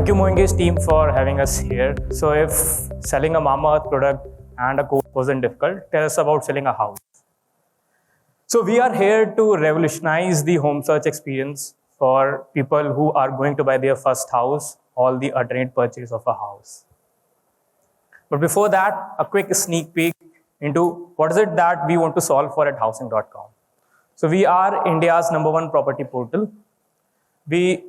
Thank you, MoEngage team, for having us here. So if selling a Mama Earth product and a coat wasn't difficult, tell us about selling a house. So we are here to revolutionize the home search experience for people who are going to buy their first house or the alternate purchase of a house. But before that, a quick sneak peek into what is it that we want to solve for at housing.com. So we are India's #1 property portal. We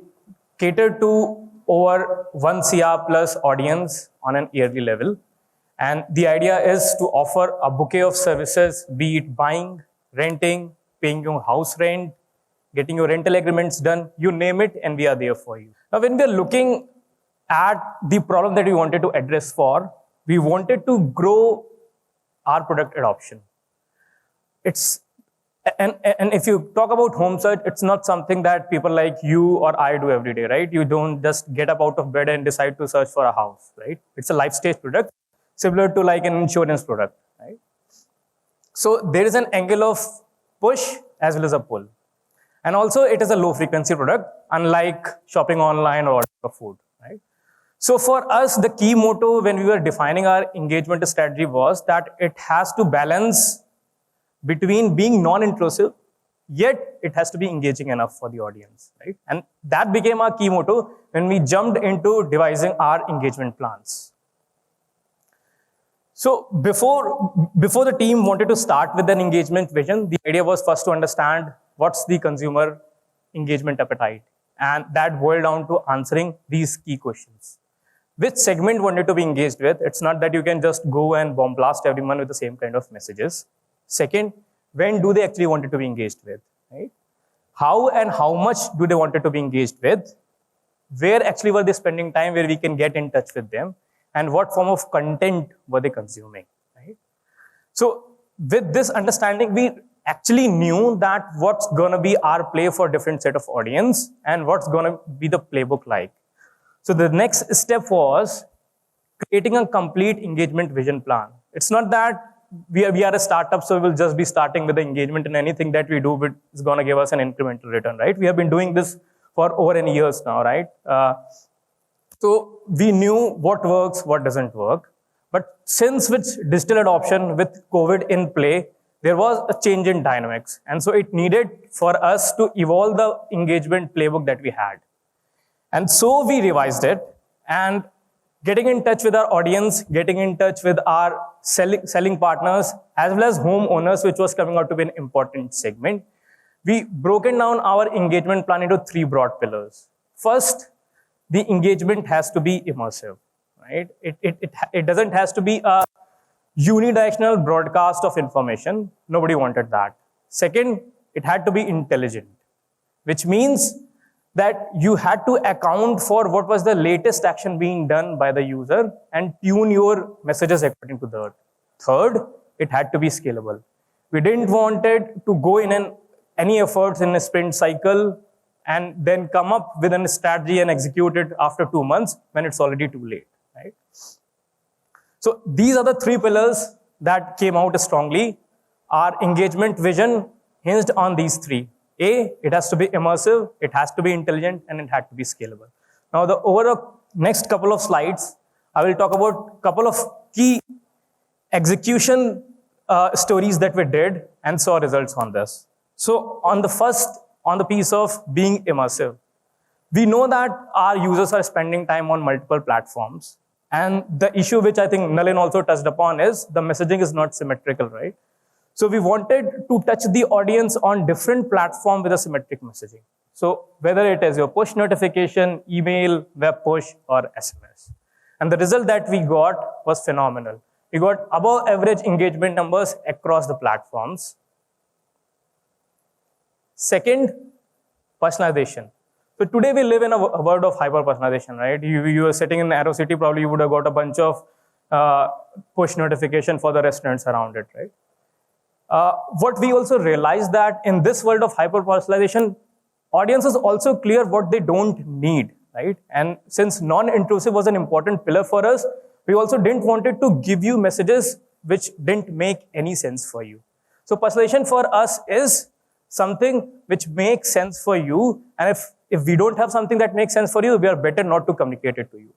cater to over 1 CR plus audience on an yearly level. And the idea is to offer a bouquet of services, be it buying, renting, paying your house rent, getting your rental agreements done, you name it, and we are there for you. Now, when we are looking at the problem that we wanted to address for, we wanted to grow our product adoption. And if you talk about home search, it's not something that people like you or I do every day, right? You don't just get up out of bed and decide to search for a house, right? It's a life stage product, similar to like an insurance product, right? So there is an angle of push as well as a pull. And also it is a low frequency product, unlike shopping online or ordering food, right? So for us, the key motto when we were defining our engagement strategy was that it has to balance between being non-intrusive, yet it has to be engaging enough for the audience, right? And that became our key motto when we jumped into devising our engagement plans. So before the team wanted to start with an engagement vision, the idea was first to understand what's the consumer engagement appetite. And that boiled down to answering these key questions. Which segment wanted to be engaged with? It's not that you can just go and bomb blast everyone with the same kind of messages. Second, when do they actually want to be engaged with, right? How and how much do they want to be engaged with? Where actually were they spending time where we can get in touch with them? And what form of content were they consuming, right? So with this understanding, we actually knew that what's going to be our play for different set of audience and what's going to be the playbook like. So the next step was creating a complete engagement vision plan. It's not that we are a startup, so we'll just be starting with the engagement, and anything that we do is going to give us an incremental return, right? We have been doing this for over 10 years now, right? So we knew what works, what doesn't work. But since with digital adoption, with COVID in play, there was a change in dynamics. And so it needed for us to evolve the engagement playbook that we had. And so we revised it, and getting in touch with our audience, getting in touch with our selling partners, as well as homeowners, which was coming out to be an important segment. We broken down our engagement plan into 3 broad pillars. First, the engagement has to be immersive, right? It doesn't has to be a unidirectional broadcast of information. Nobody wanted that. Second, it had to be intelligent, which means that you had to account for what was the latest action being done by the user and tune your messages according to that. Third, it had to be scalable. We didn't want it to go in any efforts in a sprint cycle and then come up with a strategy and execute it after 2 months when it's already too late, right? So these are the 3 pillars that came out strongly. Our engagement vision hinged on these 3. A, it has to be immersive, it has to be intelligent, and it had to be scalable. Now, over the next couple of slides, I will talk about a couple of key execution stories that we did and saw results on this. So on the piece of being immersive, we know that our users are spending time on multiple platforms. And the issue which I think Nalin also touched upon is the messaging is not symmetrical, right? So we wanted to touch the audience on different platforms with a symmetric messaging. So whether it is your push notification, email, web push, or SMS. And the result that we got was phenomenal. We got above average engagement numbers across the platforms. Second, personalization. So today we live in a world of hyper-personalization, right? You are sitting in Aero City, probably you would have got a bunch of push notification for the restaurants around it, right? What we also realized that in this world of hyper-personalization, audiences also clear what they don't need, right? And since non-intrusive was an important pillar for us, we also didn't want it to give you messages which didn't make any sense for you. So personalization for us is something which makes sense for you. And if we don't have something that makes sense for you, we are better not to communicate it to you.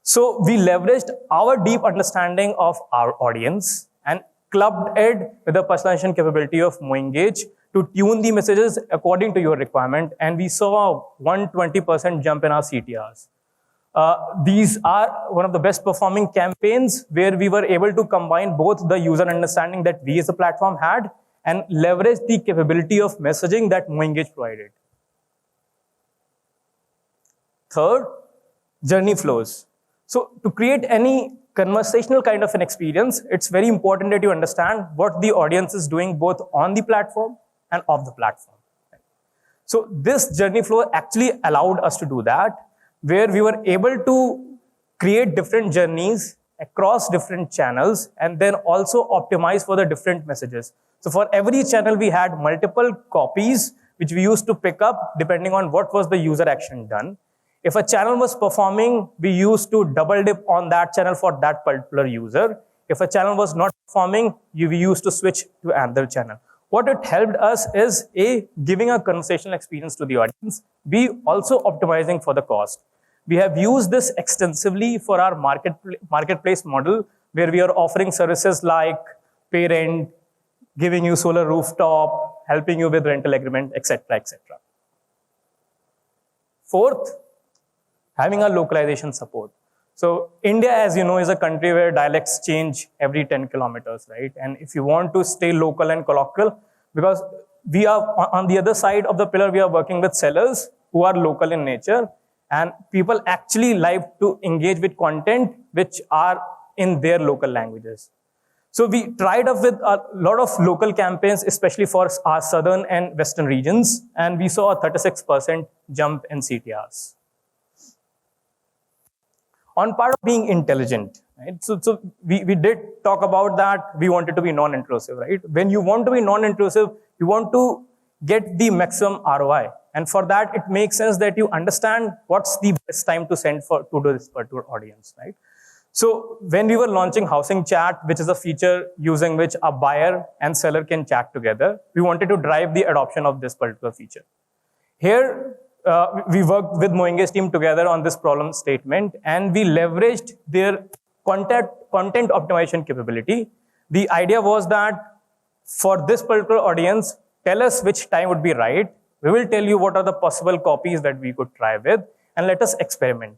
So we leveraged our deep understanding of our audience and clubbed it with the personalization capability of MoEngage to tune the messages according to your requirement. And we saw a 120% jump in our CTRs. These are one of the best performing campaigns where we were able to combine both the user understanding that we as a platform had and leverage the capability of messaging that MoEngage provided. Third, journey flows. So to create any conversational kind of an experience, it's very important that you understand what the audience is doing both on the platform and off the platform. So this journey flow actually allowed us to do that, where we were able to create different journeys across different channels and then also optimize for the different messages. So for every channel, we had multiple copies, which we used to pick up depending on what was the user action done. If a channel was performing, we used to double dip on that channel for that particular user. If a channel was not performing, we used to switch to another channel. What it helped us is A, giving a conversational experience to the audience, B, also optimizing for the cost. We have used this extensively for our marketplace model, where we are offering services like pay rent, giving you solar rooftop, helping you with rental agreement, etc., etc. Fourth, having a localization support. So India, as you know, is a country where dialects change every 10 kilometers, right? And if you want to stay local and colloquial, because we are on the other side of the pillar, we are working with sellers who are local in nature, and people actually like to engage with content which are in their local languages. So we tried up with a lot of local campaigns, especially for our southern and western regions, and we saw a 36% jump in CTRs. On part of being intelligent, right? So we did talk about that we wanted to be non-intrusive, right? When you want to be non-intrusive, you want to get the maximum ROI. And for that, it makes sense that you understand what's the best time to send to this particular audience, right? So when we were launching Housing Chat, which is a feature using which a buyer and seller can chat together, we wanted to drive the adoption of this particular feature. Here, we worked with MoEngage team together on this problem statement, and we leveraged their content optimization capability. The idea was that for this particular audience, tell us which time would be right. We will tell you what are the possible copies that we could try with, and let us experiment.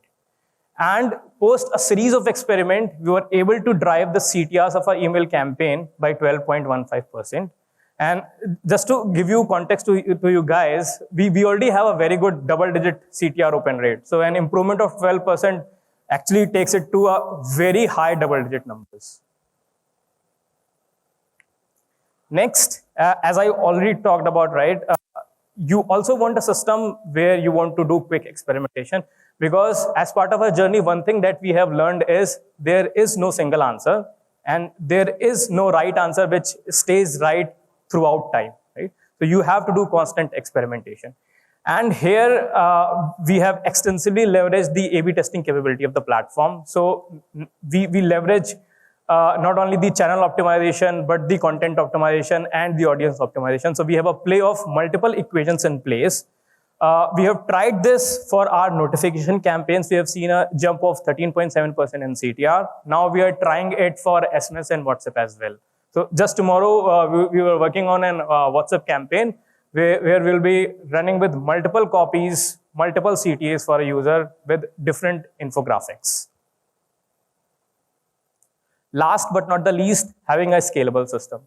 And post a series of experiments, we were able to drive the CTRs of our email campaign by 12.15%. And just to give you context to you guys, we already have a very good double-digit CTR open rate. So an improvement of 12% actually takes it to a very high double-digit numbers. Next, as I already talked about, right, you also want a system where you want to do quick experimentation, because as part of our journey, one thing that we have learned is there is no single answer, and there is no right answer which stays right throughout time, right? So you have to do constant experimentation. And here we have extensively leveraged the A/B testing capability of the platform. So we leverage not only the channel optimization, but the content optimization and the audience optimization. So we have a play of multiple equations in place. We have tried this for our notification campaigns. We have seen a jump of 13.7% in CTR. Now we are trying it for SMS and WhatsApp as well. So just tomorrow, we were working on an WhatsApp campaign where we'll be running with multiple copies, multiple CTAs for a user with different infographics. Last but not the least, having a scalable system.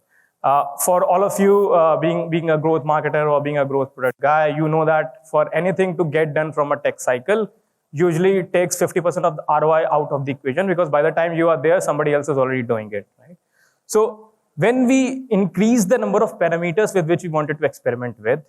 For all of you being a growth marketer or being a growth product guy, you know that for anything to get done from a tech cycle, usually it takes 50% of the ROI out of the equation, because by the time you are there, somebody else is already doing it, right? So when we increase the number of parameters with which we wanted to experiment with,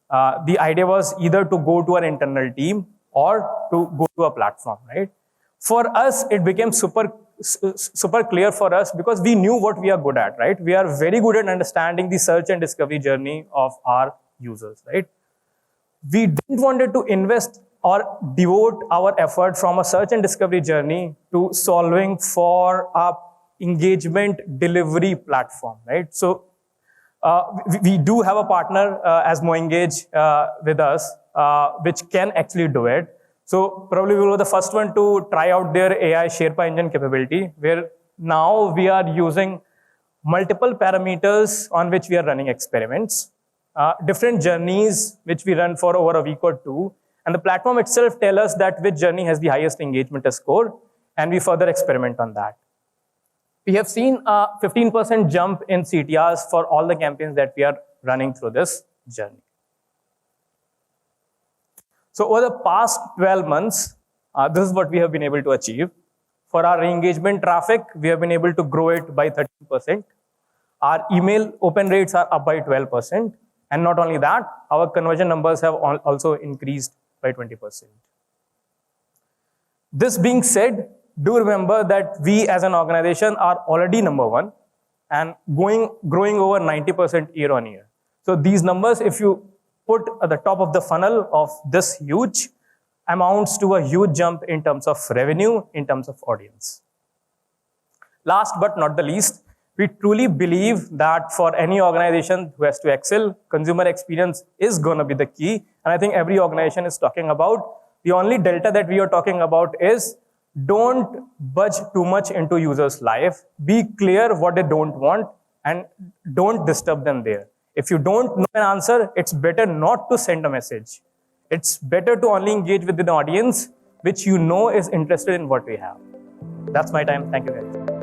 the idea was either to go to an internal team or to go to a platform, right? For us, it became super clear for us because we knew what we are good at, right? We are very good at understanding the search and discovery journey of our users, right? We didn't want to invest or devote our effort from a search and discovery journey to solving for a engagement delivery platform, right? So we do have a partner as MoEngage with us, which can actually do it. So probably we were the first one to try out their AI SharePoint engine capability, where now we are using multiple parameters on which we are running experiments, different journeys which we run for over a week or two, and the platform itself tells us that which journey has the highest engagement score, and we further experiment on that. We have seen a 15% jump in CTRs for all the campaigns that we are running through this journey. So over the past 12 months, this is what we have been able to achieve. For our engagement traffic, we have been able to grow it by 13%. Our email open rates are up by 12%. And not only that, our conversion numbers have also increased by 20%. This being said, do remember that we as an organization are already number one and growing over 90% year on year. So these numbers, if you put at the top of the funnel of this huge, amounts to a huge jump in terms of revenue, in terms of audience. Last but not the least, we truly believe that for any organization who has to excel, consumer experience is going to be the key. And I think every organization is talking about. The only delta that we are talking about is don't budge too much into users' life. Be clear what they don't want and don't disturb them there. If you don't know an answer, it's better not to send a message. It's better to only engage with an audience which you know is interested in what we have. That's my time. Thank you guys.